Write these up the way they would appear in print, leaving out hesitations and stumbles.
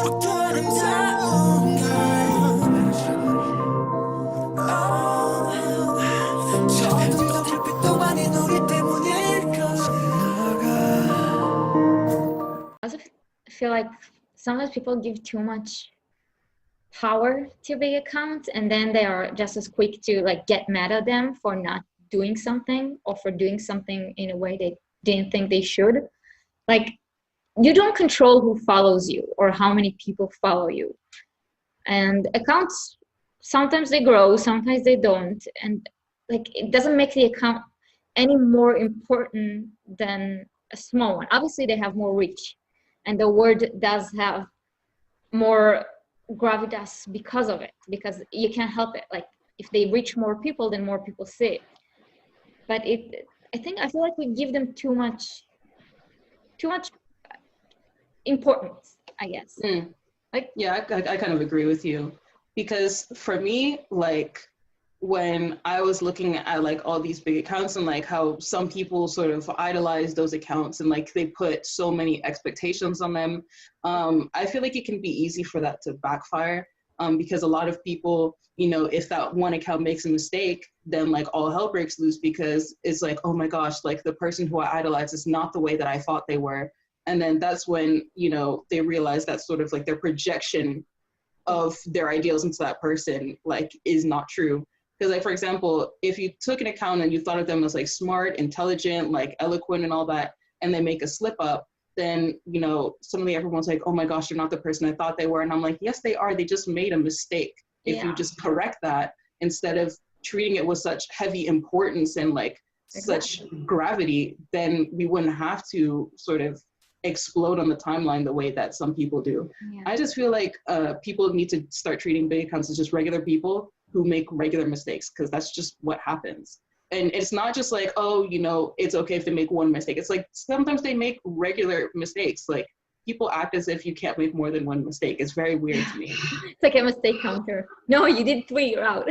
also feel like sometimes people give too much power to big accounts, and then they are just as quick to like get mad at them for not doing something or for doing something in a way they didn't think they should. Like, you don't control who follows you or how many people follow you. And accounts, sometimes they grow, sometimes they don't. And like, it doesn't make the account any more important than a small one. Obviously, they have more reach, and the word does have more gravitas because of it, because you can't help it. Like, if they reach more people, then more people see it. But I feel like we give them too much importance, I guess. Yeah, I kind of agree with you, because for me, like, when I was looking at like all these big accounts and like how some people sort of idolize those accounts and like they put so many expectations on them, I feel like it can be easy for that to backfire, because a lot of people, you know, if that one account makes a mistake, then like all hell breaks loose, because it's like, oh my gosh, like the person who I idolize is not the way that I thought they were. And then that's when, you know, they realize that sort of like their projection of their ideals into that person like is not true. Because like, for example, if you took an account and you thought of them as like smart, intelligent, like eloquent and all that, and they make a slip up, then, you know, suddenly everyone's like, oh my gosh, you're not the person I thought they were. And I'm like, yes, they are. They just made a mistake. If you just correct that, instead of treating it with such heavy importance and like such gravity, then we wouldn't have to sort of explode on the timeline the way that some people do. I just feel like people need to start treating big accounts as just regular people who make regular mistakes, because that's just what happens. And it's not just like, oh, you know, it's okay if they make one mistake. It's like sometimes they make regular mistakes. Like, people act as if you can't make more than one mistake. It's very weird to me. It's like a mistake counter. No, you did 3, you're out.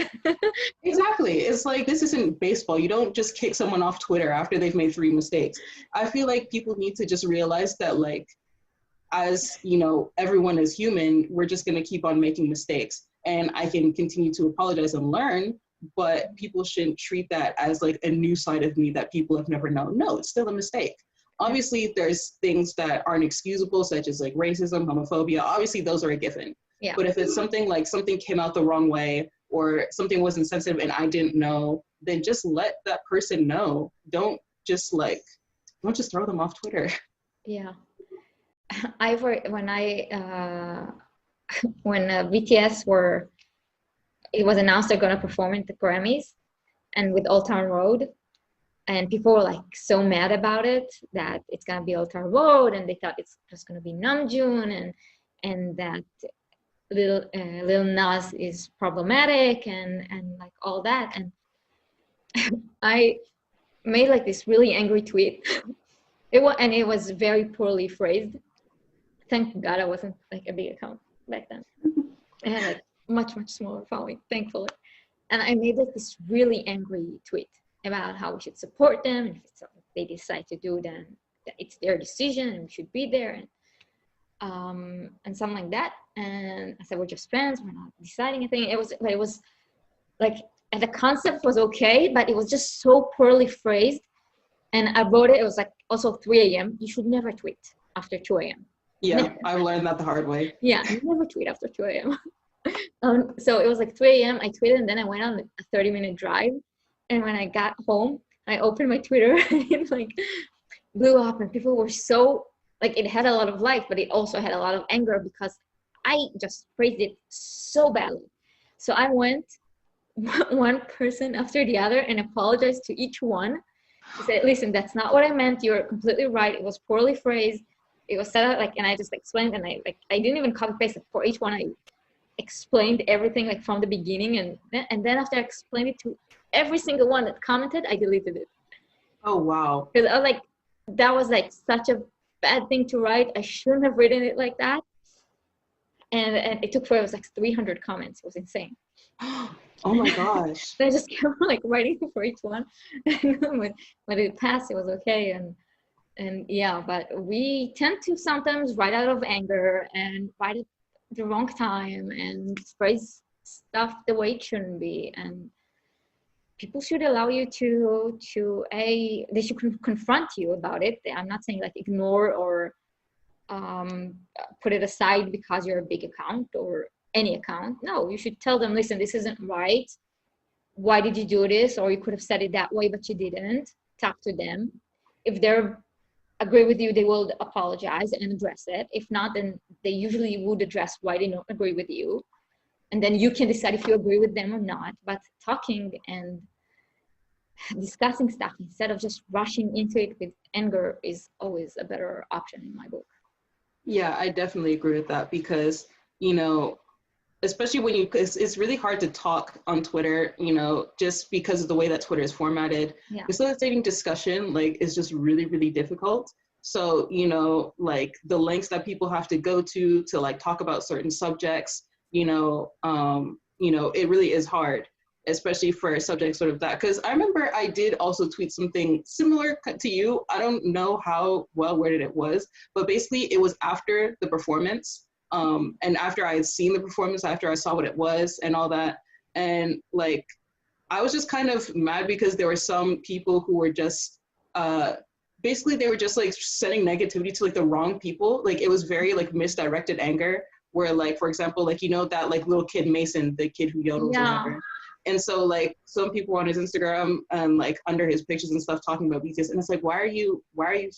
Exactly. It's like, this isn't baseball. You don't just kick someone off Twitter after they've made 3 mistakes. I feel like people need to just realize that, like, as, you know, everyone is human, we're just going to keep on making mistakes. And I can continue to apologize and learn, but people shouldn't treat that as like a new side of me that people have never known. No, it's still a mistake. Obviously, there's things that aren't excusable, such as like racism, homophobia. Obviously, those are a given. Yeah. But if it's something like something came out the wrong way or something was insensitive and I didn't know, then just let that person know. Don't just throw them off Twitter. Yeah. When BTS it was announced they're going to perform at the Grammys and with Old Town Road, and people were like so mad about it, that it's going to be Old Town Road, and they thought it's just going to be Namjoon, and that Lil Nas is problematic and like all that. And I made like this really angry tweet. It was very poorly phrased. Thank God I wasn't like a big account back then. I had like much smaller following, thankfully. And I made like this really angry tweet about how we should support them, and if it's something they decide to do, then it's their decision and we should be there, and something like that. And I said, we're just friends, we're not deciding anything. It was like, and the concept was okay, but it was just so poorly phrased. And I wrote it was like also 3 a.m. You should never tweet after 2 a.m. Yeah, I learned that the hard way. Yeah, never tweet after 2 a.m. So it was like 3 a.m. I tweeted, and then I went on a 30-minute drive. And when I got home, I opened my Twitter, and it like blew up, and people were so, like, it had a lot of life, but it also had a lot of anger because I just phrased it so badly. So I went one person after the other and apologized to each one. I said, listen, that's not what I meant. You're completely right. It was poorly phrased. It was set up like, and I just explained, and I didn't even copy paste it. For each one, I explained everything like from the beginning, and then after I explained it to every single one that commented, I deleted it. Oh wow! Because I was like, that was like such a bad thing to write. I shouldn't have written it like that. And it took forever. It was like 300 comments. It was insane. Oh my gosh! I just kept like writing for each one. When it passed, it was okay. And yeah, but we tend to sometimes write out of anger and write it the wrong time and phrase stuff the way it shouldn't be. And people should allow you they should confront you about it. I'm not saying like ignore or put it aside because you're a big account or any account. No, you should tell them, listen, this isn't right. Why did you do this? Or you could have said it that way, but you didn't. Talk to them. If they're agree with you, they will apologize and address it. If not, then they usually would address why they don't agree with you. And then you can decide if you agree with them or not. But talking and discussing stuff instead of just rushing into it with anger is always a better option in my book. Yeah, I definitely agree with that because, you know, especially when it's really hard to talk on Twitter, you know, just because of the way that Twitter is formatted. Yeah. Facilitating discussion, like, is just really, really difficult. So, you know, like the lengths that people have to go to like talk about certain subjects, you know, it really is hard, especially for a subject sort of that. Because I remember I did also tweet something similar to you. I don't know how well worded it was, but basically it was after the performance. And after I had seen the performance, after I saw what it was and all that. And like, I was just kind of mad because there were some people who were just, basically they were just like sending negativity to like the wrong people. Like it was very like misdirected anger where like, for example, like, you know, that like little kid Mason, the kid who yodels or whatever. And so like some people on his Instagram and like under his pictures and stuff talking about BTS. And it's like, why are you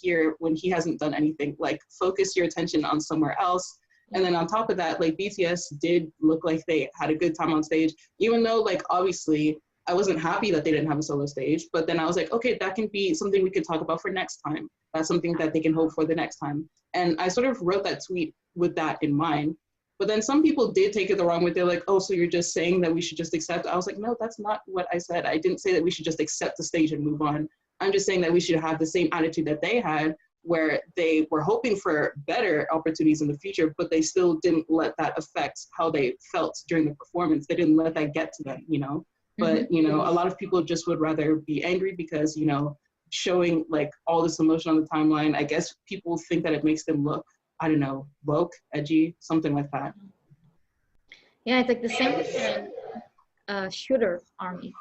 here when he hasn't done anything? Like focus your attention on somewhere else. And then on top of that, like BTS did look like they had a good time on stage, even though like obviously I wasn't happy that they didn't have a solo stage. But then I was like, okay, that can be something we could talk about for next time. That's something that they can hope for the next time. And I sort of wrote that tweet with that in mind. But then some people did take it the wrong way. They're like, oh, so you're just saying that we should just accept. I was like, no, that's not what I said. I didn't say that we should just accept the stage and move on. I'm just saying that we should have the same attitude that they had, where they were hoping for better opportunities in the future, but they still didn't let that affect how they felt during the performance. They didn't let that get to them, you know? But, you know, a lot of people just would rather be angry because, you know, showing like all this emotion on the timeline, I guess people think that it makes them look, I don't know, woke, edgy, something like that. Yeah, it's like the same with shooter army.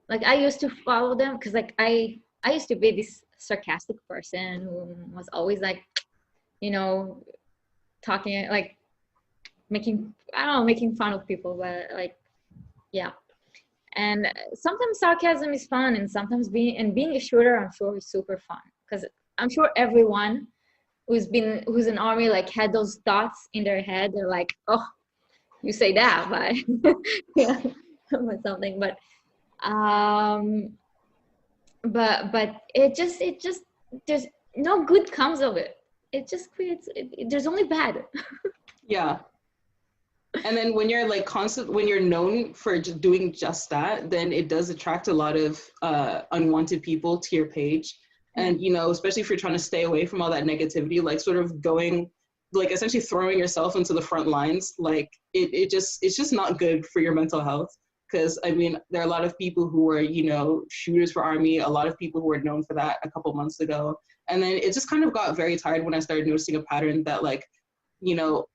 Like I used to follow them because like I used to be this sarcastic person who was always like, you know, talking like making fun of people, but like, yeah. And sometimes sarcasm is fun, and sometimes being a shooter, I'm sure, is super fun because I'm sure everyone who's in army like had those thoughts in their head. They're like, oh, you say that, but yeah, or something. But it just there's no good comes of it. It just creates there's only bad. Yeah. And then when you're like when you're known for doing just that, then it does attract a lot of unwanted people to your page. And, you know, especially if you're trying to stay away from all that negativity, like sort of going, like essentially throwing yourself into the front lines, like it's just not good for your mental health. Because, I mean, there are a lot of people who were, you know, shooters for Army, a lot of people who were known for that a couple months ago. And then it just kind of got very tired when I started noticing a pattern that, like, you know,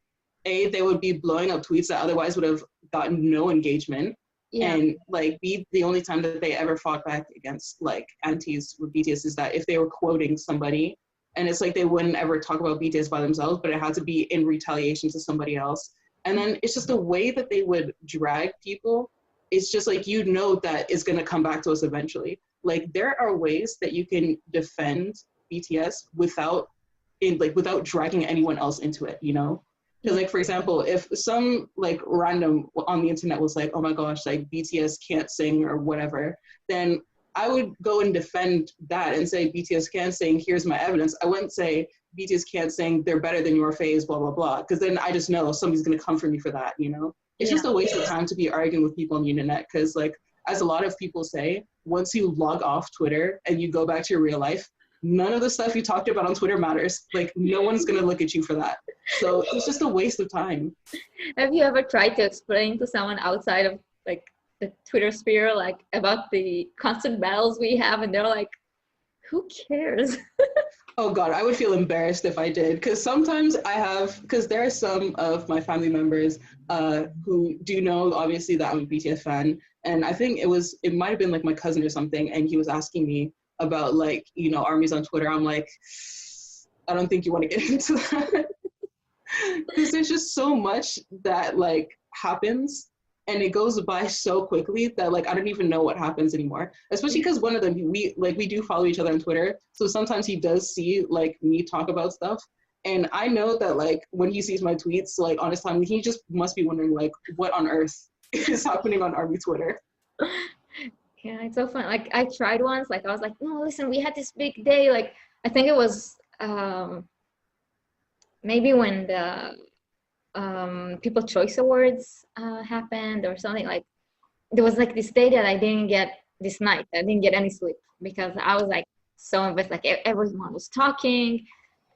they would be blowing up tweets that otherwise would have gotten no engagement. Yeah. And like B, the only time that they ever fought back against like antis with BTS is that if they were quoting somebody, and it's like they wouldn't ever talk about BTS by themselves, but it had to be in retaliation to somebody else. And then it's just the way that they would drag people. It's just like, you know, that is going to come back to us eventually. Like there are ways that you can defend BTS without dragging anyone else into it, you know? Because like, for example, if some like random on the internet was like, oh my gosh, like BTS can't sing or whatever, then I would go and defend that and say BTS can sing, here's my evidence. I wouldn't say BTS can't sing, they're better than your phase, blah, blah, blah. Because then I just know somebody's going to come for me for that, you know? It's just a waste of time to be arguing with people on the internet. Because like, as a lot of people say, once you log off Twitter and you go back to your real life, none of the stuff you talked about on Twitter matters. Like no one's going to look at you for that. So it's just a waste of time. Have you ever tried to explain to someone outside of like the Twitter sphere, like about the constant battles we have, and they're like, who cares? Oh God, I would feel embarrassed if I did, because sometimes because there are some of my family members who do know, obviously, that I'm a BTS fan, and I think it might have been like my cousin or something, and he was asking me about like, armies on Twitter. I'm like, I don't think you want to get into that, because there's just so much that like happens, and it goes by so quickly that like I don't even know what happens anymore. Especially because one of them, we do follow each other on Twitter, so sometimes he does see like me talk about stuff, and I know that like when he sees my tweets like on his time, he just must be wondering like what on earth is happening on Army Twitter. Yeah, it's so fun. Like I tried once, like I was like, no, listen, we had this big day. Like I think it was maybe when the People Choice Awards happened or something. Like there was like this day that I didn't get this night. I didn't get any sleep because I was like so invested. Like everyone was talking,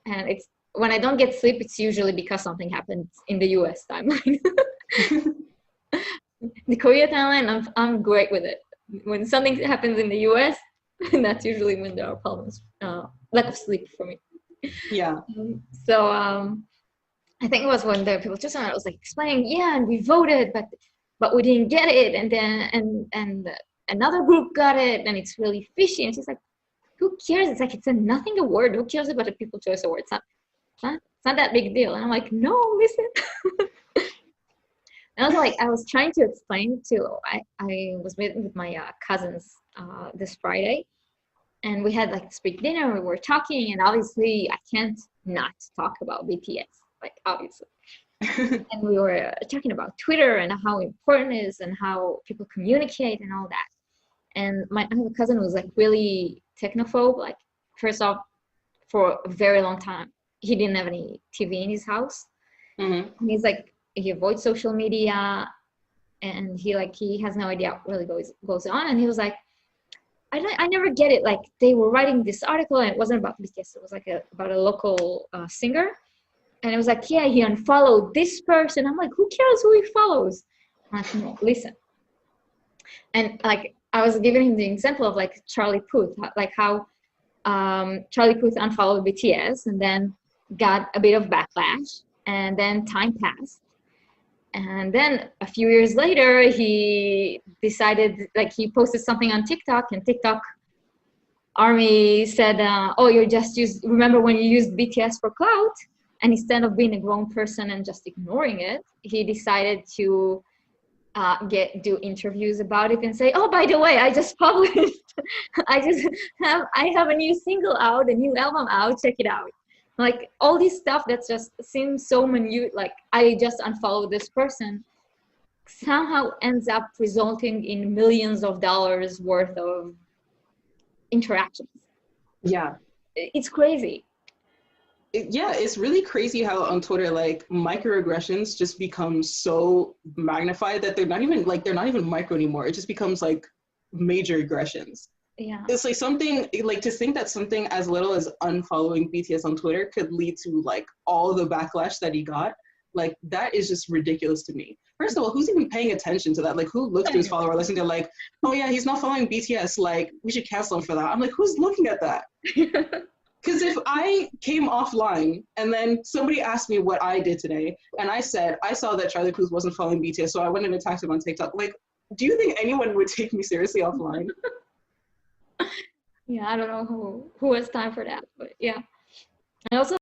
and it's when I don't get sleep, it's usually because something happened in the U.S. timeline. The Korea timeline, I'm great with it. When something happens in the U.S., that's usually when there are problems. Lack of sleep for me. Yeah. So I think it was when the People Choose, I was like explaining, yeah, and we voted, but we didn't get it, and then and another group got it, and it's really fishy. And she's like, who cares? It's like it's a nothing award. Who cares about the People Choice Award? It's not that big deal. And I'm like, no, listen. And also, like, I was trying to explain I was meeting with my cousins this Friday, and we had like this big dinner. We were talking, and obviously, I can't not talk about BTS, like obviously. And we were talking about Twitter and how important it is and how people communicate and all that. And I have a cousin who's like really technophobe. Like, first off, for a very long time, he didn't have any TV in his house. Mm-hmm. And he's like, he avoids social media, and he has no idea what really goes on. And he was like, I never get it. Like they were writing this article, and it wasn't about BTS. It was like about a local singer, and it was like, yeah, he unfollowed this person. I'm like, who cares who he follows? I'm like, no, listen. And like I was giving him the example of like Charlie Puth, like how Charlie Puth unfollowed BTS and then got a bit of backlash, and then time passed. And then a few years later, he decided, like he posted something on TikTok, and TikTok Army said, oh, remember when you used BTS for clout? And instead of being a grown person and just ignoring it, he decided to do interviews about it and say, oh, by the way, I just published, I have a new single out, a new album out, check it out. Like all this stuff that just seems so minute, like I just unfollowed this person, somehow ends up resulting in millions of dollars worth of interactions. Yeah. It's crazy. It's really crazy how on Twitter, like microaggressions just become so magnified that they're not even micro anymore. It just becomes like major aggressions. Yeah. It's like something like to think that something as little as unfollowing BTS on Twitter could lead to like all the backlash that he got. Like that is just ridiculous to me. First of all, who's even paying attention to that? Like who looks to his follower list and they're like, oh yeah, he's not following BTS. Like we should cancel him for that. I'm like, who's looking at that? Because if I came offline and then somebody asked me what I did today, and I said, I saw that Charlie Puth wasn't following BTS, so I went and attacked him on TikTok. Like, do you think anyone would take me seriously offline? Yeah, I don't know who has time for that, but yeah. And also